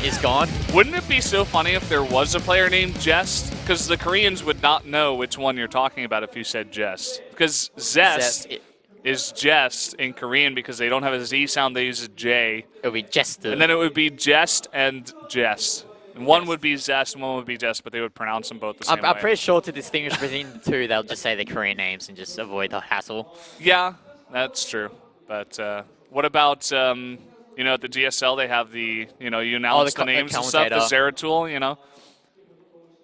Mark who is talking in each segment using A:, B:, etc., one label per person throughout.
A: is gone.
B: Wouldn't it be so funny if there was a player named Jest? Because the Koreans would not know which one you're talking about if you said Jest. Because Zest is Jest in Korean because they don't have a Z sound, they use a J.
A: It would be Jester.
B: And then it would be Jest and Jest. And one would be Zest and one would be Jest, but they would pronounce them both the same way.
A: I'm pretty sure to distinguish between the two, they'll just say the Korean names and just avoid the hassle.
B: Yeah, that's true. But what about, you know, at the GSL, they have the, you know, you announce the names and stuff, the Zeratul, you know?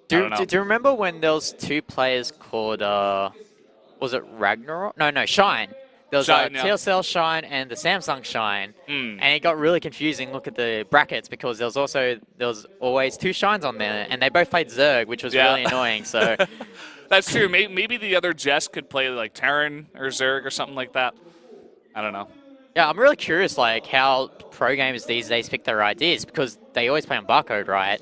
A: Do you remember when there was two players called, was it Ragnarok? No, Shine. There was TSL Shine and the Samsung Shine, and it got really confusing. Look at the brackets because there was always two Shines on there, and they both played Zerg, which was really annoying. So
B: that's true. Maybe the other Jess could play like Terran or Zerg or something like that. I don't know.
A: Yeah, I'm really curious, like how pro gamers these days pick their IDs because they always play on barcode, right?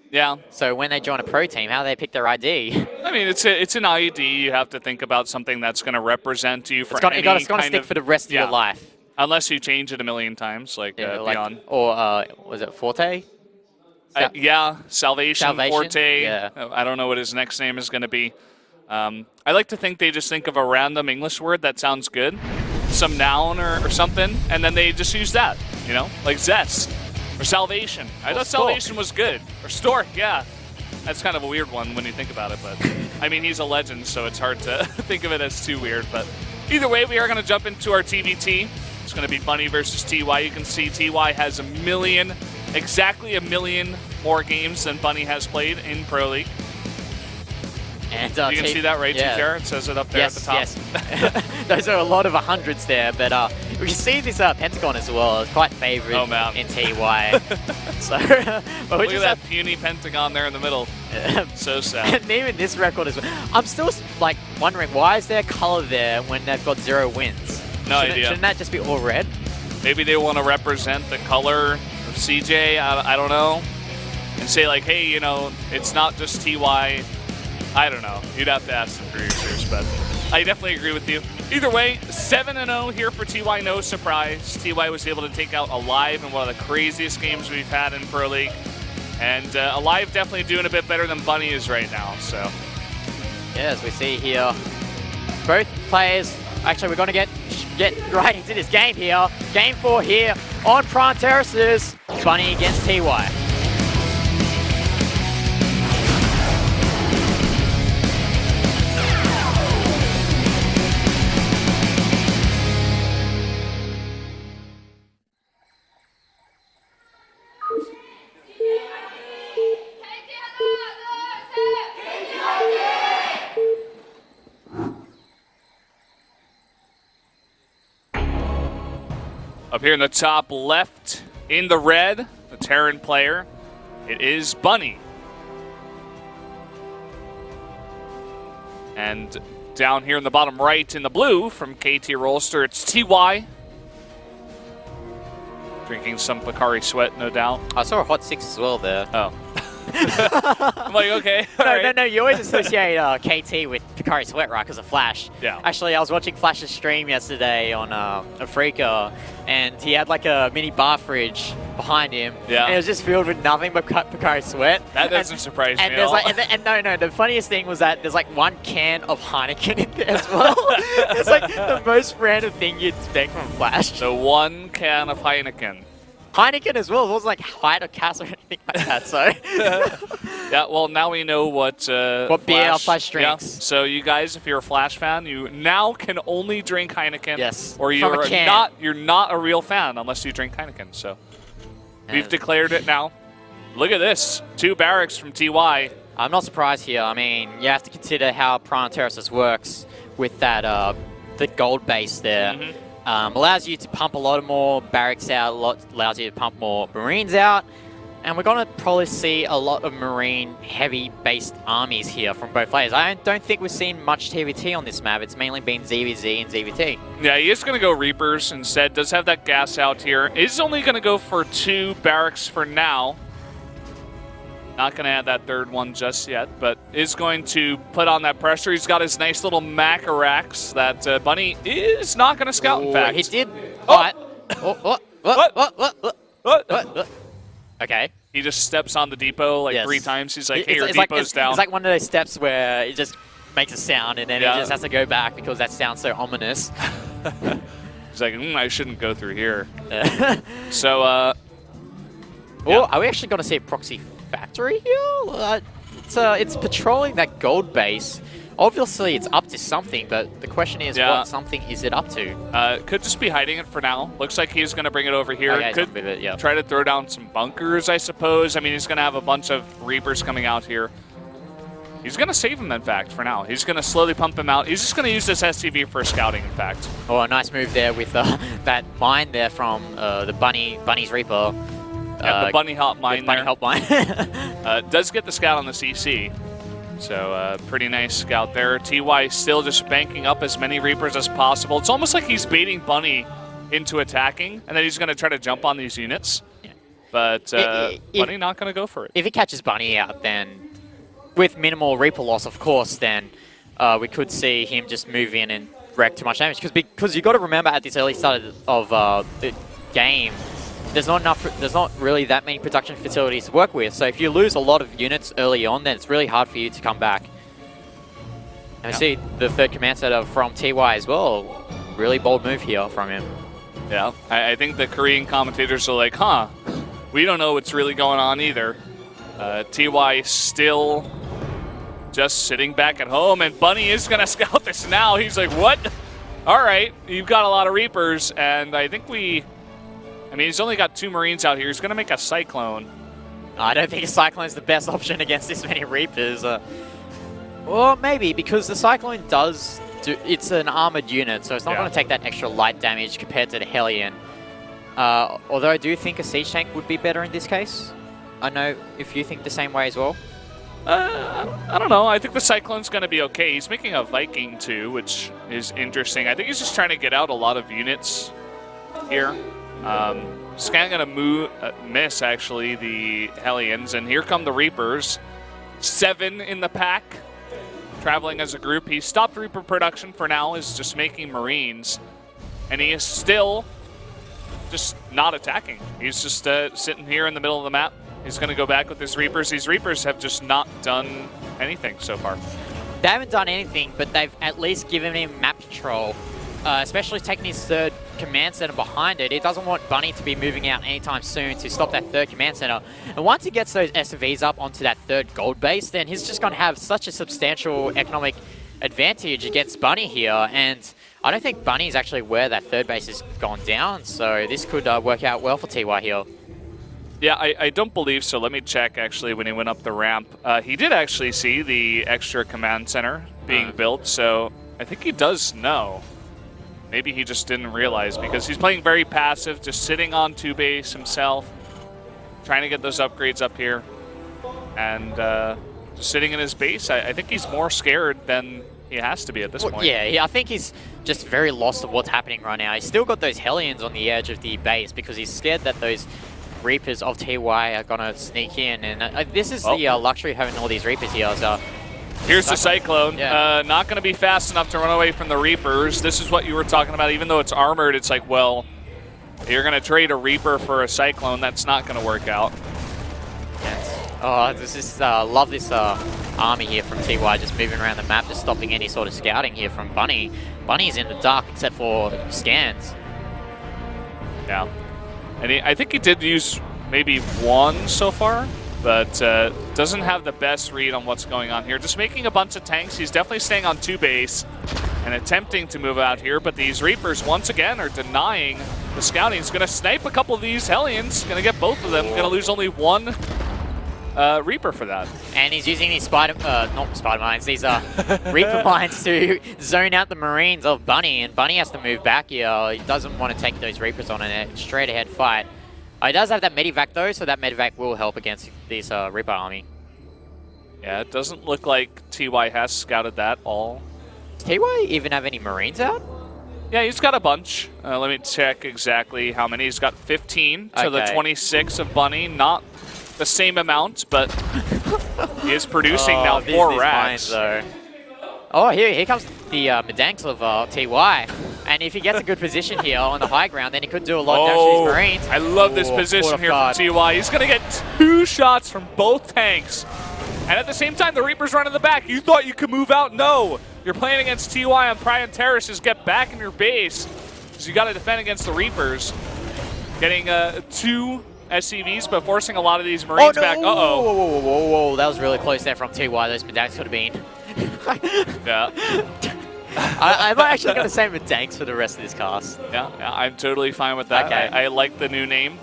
B: Yeah.
A: So when they join a pro team, how do they pick their ID?
B: I mean, it's an ID. You have to think about something that's going to represent you for any
A: it's gonna stick for the rest of your life.
B: Unless you change it a million times, like Prion.
A: Or was it Forte?
B: Salvation, Forte. Yeah. I don't know what his next name is going to be. I like to think they just think of a random English word that sounds good, some noun or something, and then they just use that, you know, like zest. Or Salvation. I thought Salvation was good. Or Stork, yeah. That's kind of a weird one when you think about it, but I mean, he's a legend, so it's hard to think of it as too weird. But either way, we are going to jump into our TVT. It's going to be Bunny versus TY. You can see TY has exactly a million more games than Bunny has played in Pro League. And you can see that, right, TKR? It says it up there at the top.
A: Yes. Those are a lot of 100s there, but we can see this Pentagon as well. It's quite favored in TY. So, but
B: look at that puny Pentagon there in the middle. So sad.
A: And even this record as well. I'm still like wondering, why is there color there when they've got 0 wins?
B: No idea.
A: Shouldn't that just be all red?
B: Maybe they want to represent the color of CJ, I don't know. And say like, hey, you know, it's not just TY. I don't know. You'd have to ask the producers, but I definitely agree with you. Either way, 7-0 here for TY, no surprise. TY was able to take out Alive in one of the craziest games we've had in Pro League. And Alive definitely doing a bit better than Bunny is right now, so.
A: Yeah, as we see here, both players, actually we're going to get right into this game here. Game 4 here on Prion Terraces. Bunny against TY.
B: Up here in the top left, in the red, the Terran player, it is Bunny. And down here in the bottom right, in the blue, from KT Rolster, it's TY. Drinking some Picari Sweat, no doubt.
A: I saw a Hot 6 as well there.
B: Oh. I'm like, okay.
A: No, you always associate KT with Picari Sweat, right, because of Flash.
B: Yeah.
A: Actually, I was watching Flash's stream yesterday on Afrika, and he had like a mini bar fridge behind him.
B: Yeah.
A: And it was just filled with nothing but Picari Sweat.
B: That doesn't surprise me
A: and
B: at
A: there's
B: all.
A: Like, no, the funniest thing was that there's like 1 can of Heineken in there as well. It's like the most random thing you'd expect from Flash.
B: So 1 can of Heineken.
A: Heineken as well. It wasn't like Hyde or Cass or anything like that. So
B: yeah, well, now we know what
A: beer Flash drinks.
B: Yeah. So you guys, if you're a Flash fan, you now can only drink Heineken.
A: Yes.
B: Or you're not a real fan unless you drink Heineken. So we've declared it now. Look at this. 2 barracks from TY.
A: I'm not surprised here. I mean, you have to consider how Prion Terraces works with that the gold base there.
B: Mm-hmm.
A: Allows you to pump a lot more barracks out, allows you to pump more Marines out, and we're going to probably see a lot of Marine-heavy-based armies here from both players. I don't think we've seen much TVT on this map. It's mainly been ZVZ and ZVT.
B: Yeah, he is going to go Reapers instead. Does have that gas out here. Is only going to go for 2 barracks for now. Not going to add that 3rd one just yet, but is going to put on that pressure. He's got his nice little Macarax that Bunny is not going to scout, in fact.
A: He did.
B: Oh.
A: What?
B: What?
A: Okay.
B: He just steps on the depot like 3 times. He's like, hey, your depot's down.
A: It's like one of those steps where it just makes a sound and then he just has to go back because that sounds so ominous.
B: He's like, I shouldn't go through here. So, are
A: we actually going to see a proxy factory here? It's patrolling that gold base. Obviously, it's up to something, but the question is, what something is it up to?
B: Could just be hiding it for now. Looks like he's going to bring it over here. Could try to throw down some bunkers, I suppose. I mean, he's going to have a bunch of Reapers coming out here. He's going to save him, in fact, for now. He's going to slowly pump him out. He's just going to use this STV for scouting, in fact.
A: Oh, a nice move there with that mine there from the Bunny's Reaper.
B: The Bunny Hop mine there.
A: Bunny Hop mine.
B: Does get the scout on the CC. So, pretty nice scout there. TY still just banking up as many Reapers as possible. It's almost like he's baiting Bunny into attacking, and then he's going to try to jump on these units. Yeah. But Bunny not going to go for it.
A: If he catches Bunny out, then with minimal Reaper loss, of course, then we could see him just move in and wreak too much damage. Because you've got to remember at this early start of the game, there's not really that many production facilities to work with. So if you lose a lot of units early on, then it's really hard for you to come back. And I see the third command center from TY as well. Really bold move here from him.
B: Yeah, I think the Korean commentators are like, we don't know what's really going on either. TY still just sitting back at home, and Bunny is going to scout this now. He's like, what? All right, you've got a lot of Reapers, and I think he's only got 2 Marines out here. He's going to make a Cyclone.
A: I don't think a Cyclone is the best option against this many Reapers. Well, maybe, because the Cyclone it's an armored unit, so it's not going to take that extra light damage compared to the Hellion. Although I do think a Siege Tank would be better in this case. I know if you think the same way as well.
B: I don't know. I think the Cyclone's going to be okay. He's making a Viking too, which is interesting. I think he's just trying to get out a lot of units here. He's kind of going to miss, actually, the Hellions. And here come the Reapers. 7 in the pack, traveling as a group. He stopped Reaper production for now, is just making Marines. And he is still just not attacking. He's just sitting here in the middle of the map. He's going to go back with his Reapers. These Reapers have just not done anything so far.
A: They haven't done anything, but they've at least given him map control, especially taking his third command center behind it. He doesn't want Bunny to be moving out anytime soon to stop that third command center. And once he gets those SVs up onto that third gold base, then he's just going to have such a substantial economic advantage against Bunny here. And I don't think Bunny is actually where that third base has gone down, so this could work out well for TY here.
B: Yeah, I don't believe so. Let me check, actually, when he went up the ramp. He did actually see the extra command center being built, so I think he does know. Maybe he just didn't realize, because he's playing very passive, just sitting on 2 base himself, trying to get those upgrades up here, and just sitting in his base. I think he's more scared than he has to be at this point.
A: Yeah, I think he's just very lost of what's happening right now. He's still got those Hellions on the edge of the base because he's scared that those Reapers of TY are going to sneak in. And this is the luxury of having all these Reapers here. So
B: here's the Cyclone. Yeah. Not going to be fast enough to run away from the Reapers. This is what you were talking about. Even though it's armored, it's like, well, you're going to trade a Reaper for a Cyclone. That's not going to work out.
A: Love this army here from TY, just moving around the map, just stopping any sort of scouting here from Bunny. Bunny's in the dark except for scans.
B: Yeah. And I think he did use maybe 1 so far, but doesn't have the best read on what's going on here. Just making a bunch of tanks. He's definitely staying on 2 base and attempting to move out here, but these Reapers, once again, are denying the scouting. He's going to snipe a couple of these Hellions, going to get both of them, going to lose only 1 Reaper for that.
A: And he's using these not spider mines, these Reaper mines to zone out the Marines of Bunny, and Bunny has to move back here. He doesn't want to take those Reapers on a straight ahead fight. He does have that Medivac though, so that Medivac will help against this Reaper army.
B: Yeah, it doesn't look like TY has scouted that all.
A: Does TY even have any Marines out?
B: Yeah, he's got a bunch. Let me check exactly how many. He's got 15 to the 26 of Bunny. Not the same amount, but he is producing now 4 racks.
A: Oh, here comes the Medanks of TY. And if he gets a good position here on the high ground, then he could do a lot of damage to these Marines.
B: I love this position here from TY. He's going to get 2 shots from both tanks. And at the same time, the Reapers run in the back. You thought you could move out? No. You're playing against TY on Prion Terraces. Get back in your base, because you got to defend against the Reapers. Getting 2 SCVs, but forcing a lot of these Marines back. Uh-oh.
A: Whoa. That was really close there from TY. Those Medanks could have been.
B: Yeah.
A: I'm actually going to say Medanks for the rest of this cast.
B: Yeah, I'm totally fine with that.
A: Okay.
B: I like the new name,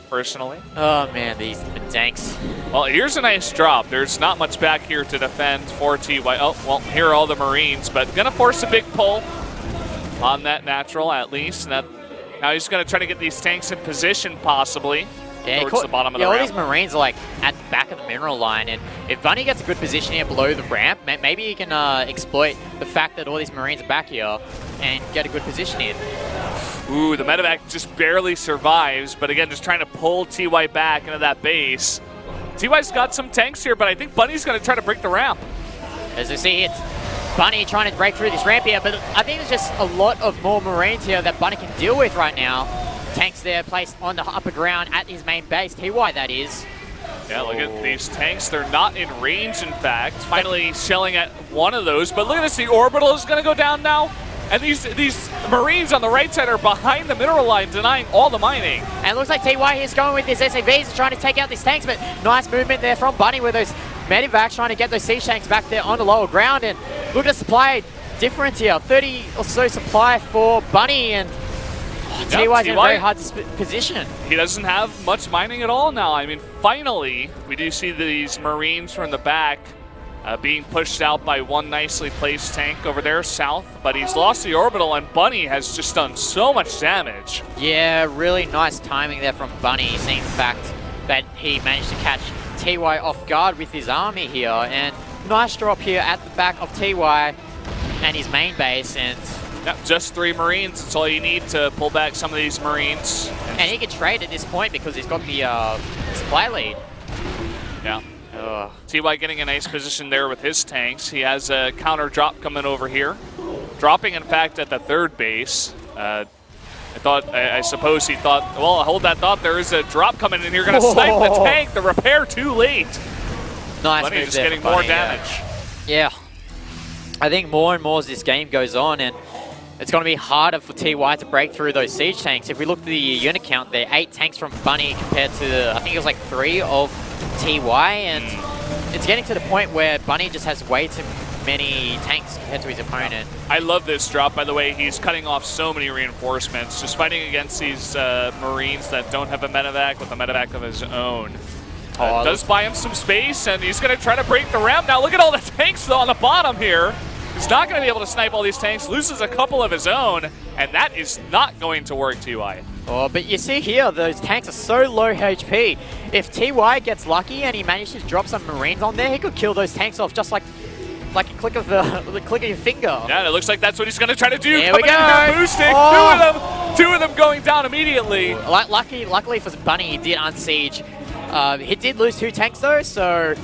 B: personally.
A: Oh, man, these Medanks.
B: Well, here's a nice drop. There's not much back here to defend for TY. Oh, well, here are all the Marines, but going to force a big pull on that natural, at least. And now he's going to try to get these tanks in position, possibly, towards the bottom of the ramp.
A: All these Marines are, like, at the back of the mineral line, and if Bunny gets a good position here below the ramp, maybe he can exploit the fact that all these Marines are back here and get a good position in.
B: Ooh, the medevac just barely survives, but again, just trying to pull TY back into that base. TY's got some tanks here, but I think Bunny's going to try to break the ramp.
A: As you see, it's Bunny trying to break through this ramp here, but I think there's just a lot of more Marines here that Bunny can deal with right now. Tanks there placed on the upper ground at his main base, TY that is.
B: Yeah, look at these tanks. They're not in range, in fact. Finally shelling at one of those, but look at this, the orbital is going to go down now. And these Marines on the right side are behind the mineral line, denying all the mining.
A: And it looks like TY is going with his SAVs trying to take out these tanks, but nice movement there from Bunny with those medevacs trying to get those siege tanks back there on the lower ground. And look at the supply difference here, 30 or so supply for Bunny, and TY's in a very hard position.
B: He doesn't have much mining at all now. I mean, finally, we do see these Marines from the back being pushed out by one nicely placed tank over there south, but he's lost the orbital, and Bunny has just done so much damage.
A: Yeah, really nice timing there from Bunny, seeing the fact that he managed to catch TY off guard with his army here, and nice drop here at the back of TY and his main base, and
B: yep, just 3 Marines. That's all you need to pull back some of these Marines.
A: And he can trade at this point because he's got the supply lead.
B: Yeah. TY getting a nice position there with his tanks. He has a counter drop coming over here. Dropping, in fact, at the 3rd base. I suppose he thought, well, hold that thought, there is a drop coming in here. Going to snipe the tank. The repair too late.
A: Nice
B: Bunny
A: move
B: just
A: there
B: getting
A: for
B: more
A: Bunny,
B: damage.
A: Yeah. I think more and more as this game goes on, and it's going to be harder for TY to break through those siege tanks. If we look at the unit count, there are 8 tanks from Bunny compared to, I think it was like 3 of TY, and it's getting to the point where Bunny just has way too many tanks compared to his opponent.
B: I love this drop, by the way. He's cutting off so many reinforcements, just fighting against these Marines that don't have a medevac with a medevac of his own. Does buy him some space, and he's going to try to break the ramp. Now look at all the tanks though on the bottom here. He's not going to be able to snipe all these tanks, loses a couple of his own, and that is not going to work, TY.
A: Oh, but you see here, those tanks are so low HP. If TY gets lucky and he manages to drop some Marines on there, he could kill those tanks off just like a click of the click of your finger.
B: Yeah, and it looks like that's what he's going to try to do.
A: Here we go.
B: In here, boosting. Two of them going down immediately.
A: Luckily for Bunny, he did unsiege. He did lose 2 tanks though, so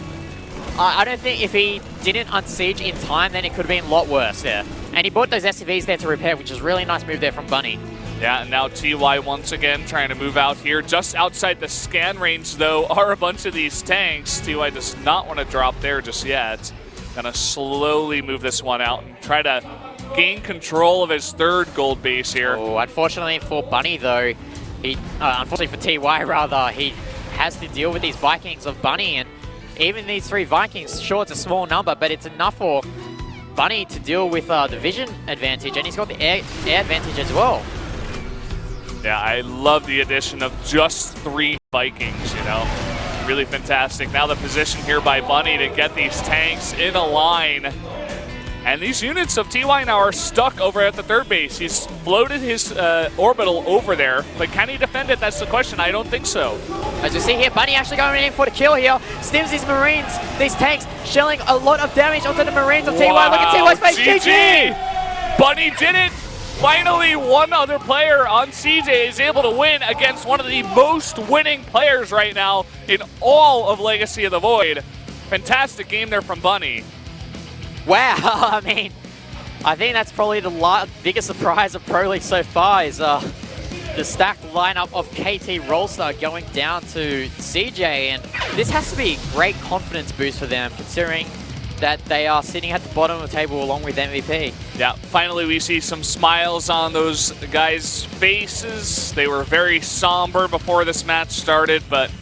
A: I don't think if he didn't unsiege in time, then it could have been a lot worse there. And he bought those SCVs there to repair, which is a really nice move there from Bunny.
B: Yeah, and now TY once again trying to move out here. Just outside the scan range, though, are a bunch of these tanks. TY does not want to drop there just yet. Gonna slowly move this one out and try to gain control of his 3rd gold base here.
A: Oh, unfortunately for Bunny, though, unfortunately for TY, rather, he has to deal with these Vikings of Bunny, and even these 3 Vikings, sure, it's a small number, but it's enough for Bunny to deal with the vision advantage, and he's got the air advantage as well.
B: Yeah, I love the addition of just 3 Vikings, you know. Really fantastic. Now the position here by Bunny to get these tanks in a line. And these units of TY now are stuck over at the 3rd base. He's floated his orbital over there, but can he defend it? That's the question. I don't think so.
A: As you see here, Bunny actually going in for the kill here. Stims these Marines, these tanks, shelling a lot of damage onto the Marines of TY. Look at TY's face, GG!
B: Bunny did it! Finally, one other player on CJ is able to win against one of the most winning players right now in all of Legacy of the Void. Fantastic game there from Bunny.
A: Wow, I mean, I think that's probably the biggest surprise of Pro League so far is the stacked lineup of KT Rollstar going down to CJ, and this has to be a great confidence boost for them, considering that they are sitting at the bottom of the table along with MVP.
B: Yeah, finally we see some smiles on those guys' faces. They were very somber before this match started, but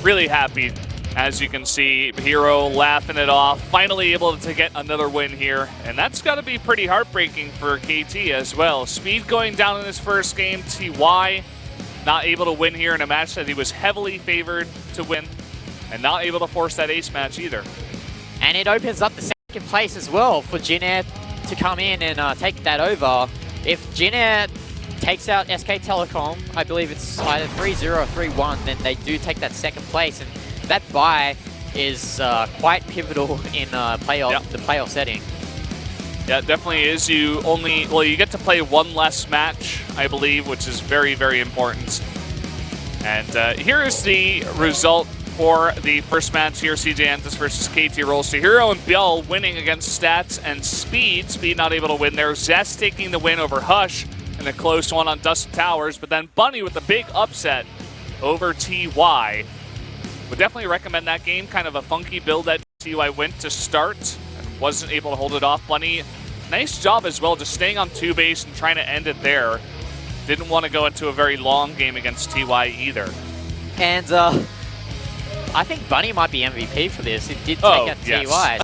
B: really happy. As you can see, Hero laughing it off, finally able to get another win here. And that's got to be pretty heartbreaking for KT as well. Speed going down in his first game, TY not able to win here in a match that he was heavily favored to win, and not able to force that ace match either.
A: And it opens up the second place as well for Jin Air to come in and take that over. If Jin Air takes out SK Telecom, I believe it's either 3-0 or 3-1, then they do take that second place. And that bye is quite pivotal in the playoff setting.
B: Yeah, it definitely is. You get to play one less match, I believe, which is very, very important. And here is the result for the first match here, CJ Anthus versus KT Rollstar. Hero and Biel winning against Stats and Speed. Speed not able to win there. Zest taking the win over Hush in a close one on Dust Towers, but then Bunny with the big upset over TY. Would definitely recommend that game. Kind of a funky build that TY went to start and wasn't able to hold it off. Bunny, nice job as well, just staying on 2 base and trying to end it there. Didn't want to go into a very long game against TY either.
A: And I think Bunny might be MVP for this. It did take out TY.